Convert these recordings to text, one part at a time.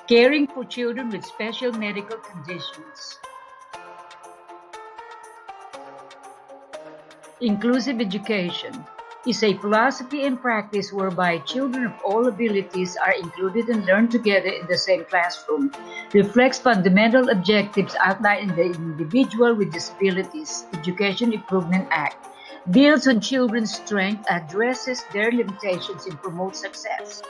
Caring for children with special medical conditions. Inclusive education is a philosophy and practice whereby children of all abilities are included and learn together in the same classroom, reflects fundamental objectives outlined in the Individual with Disabilities Education Improvement Act, builds on children's strengths, addresses their limitations, and promotes success.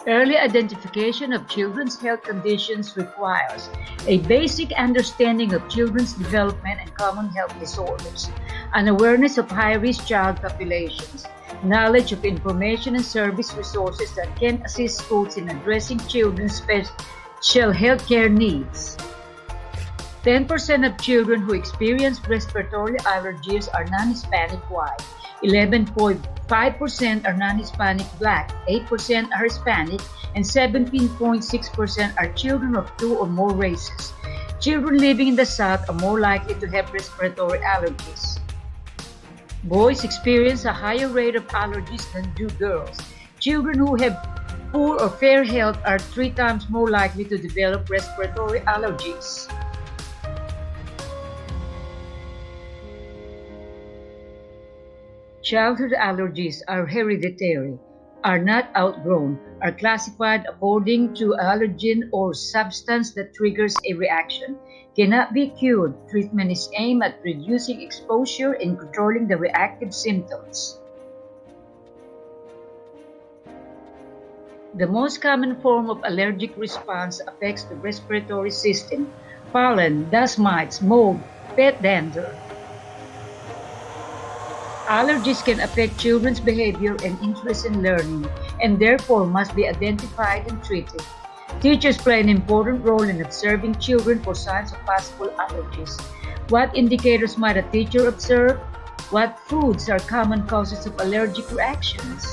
Early identification of children's health conditions requires a basic understanding of children's development and common health disorders, an awareness of high-risk child populations, knowledge of information and service resources that can assist schools in addressing children's special health care needs. 10% of children who experience respiratory allergies are non-Hispanic white, 11.5% are non-Hispanic Black, 8% are Hispanic, and 17.6% are children of two or more races. Children living in the South are more likely to have respiratory allergies. Boys experience a higher rate of allergies than do girls. Children who have poor or fair health are 3 times more likely to develop respiratory allergies. Childhood allergies are hereditary, are not outgrown, are classified according to allergen or substance that triggers a reaction, cannot be cured. Treatment is aimed at reducing exposure and controlling the reactive symptoms. The most common form of allergic response affects the respiratory system: pollen, dust mites, mold, pet dander. Allergies can affect children's behavior and interest in learning, and therefore must be identified and treated. Teachers play an important role in observing children for signs of possible allergies. What indicators might a teacher observe? What foods are common causes of allergic reactions?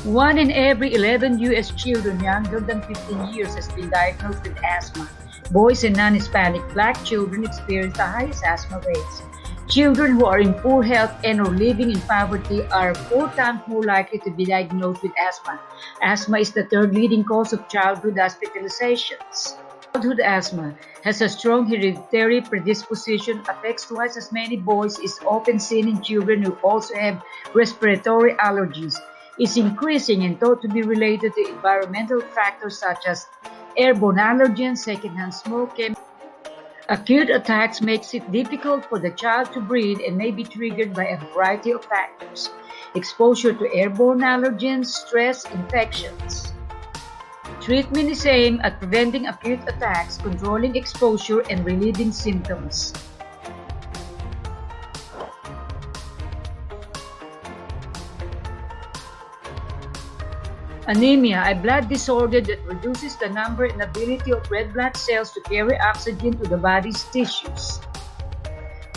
1 in every 11 U.S. children younger than 15 years has been diagnosed with asthma. Boys and non-Hispanic Black children experience the highest asthma rates. Children who are in poor health and/or living in poverty are 4 times more likely to be diagnosed with asthma. Asthma is the third leading cause of childhood hospitalizations. Childhood asthma has a strong hereditary predisposition, affects twice as many boys, is often seen in children who also have respiratory allergies, is increasing and thought to be related to environmental factors such as airborne allergens, secondhand smoke, Acute attacks makes it difficult for the child to breathe and may be triggered by a variety of factors: exposure to airborne allergens, stress, infections. Treatment is aimed at preventing acute attacks, controlling exposure, and relieving symptoms. Anemia, a blood disorder that reduces the number and ability of red blood cells to carry oxygen to the body's tissues.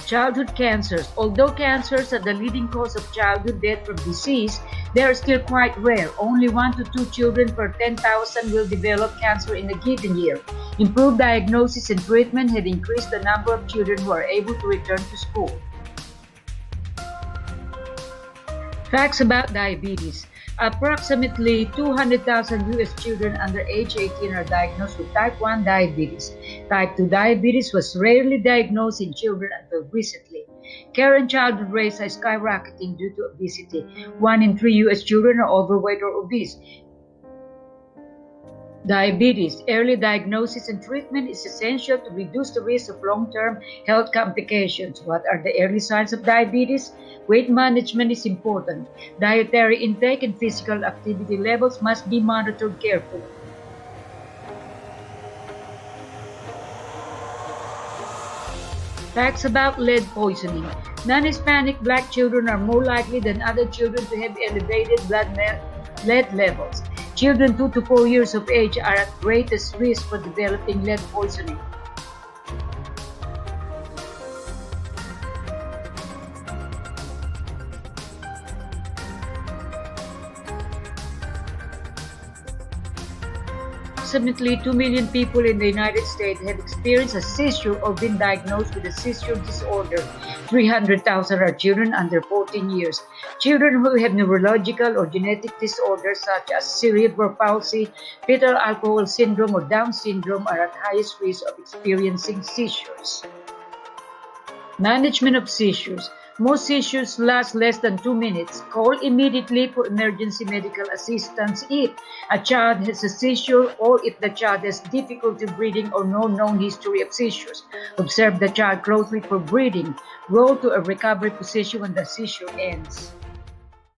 Childhood cancers. Although cancers are the leading cause of childhood death from disease, they are still quite rare. Only 1 to 2 children per 10,000 will develop cancer in a given year. Improved diagnosis and treatment have increased the number of children who are able to return to school. Facts about diabetes. Approximately 200,000 U.S. children under age 18 are diagnosed with type 1 diabetes. Type 2 diabetes was rarely diagnosed in children until recently. Current childhood rates are skyrocketing due to obesity. 1 in 3 U.S. children are overweight or obese. Diabetes. Early diagnosis and treatment is essential to reduce the risk of long-term health complications. What are the early signs of diabetes? Weight management is important. Dietary intake and physical activity levels must be monitored carefully. Facts about lead poisoning. Non-Hispanic Black children are more likely than other children to have elevated lead levels. Children 2 to 4 years of age are at greatest risk for developing lead poisoning. Approximately 2 million people in the United States have experienced a seizure or been diagnosed with a seizure disorder. 300,000 are children under 14 years. Children who have neurological or genetic disorders such as cerebral palsy, fetal alcohol syndrome, or Down syndrome are at highest risk of experiencing seizures. Management of seizures. Most seizures last less than 2 minutes. Call immediately for emergency medical assistance if a child has a seizure or if the child has difficulty breathing or no known history of seizures. Observe the child closely for breathing. Roll to a recovery position when the seizure ends.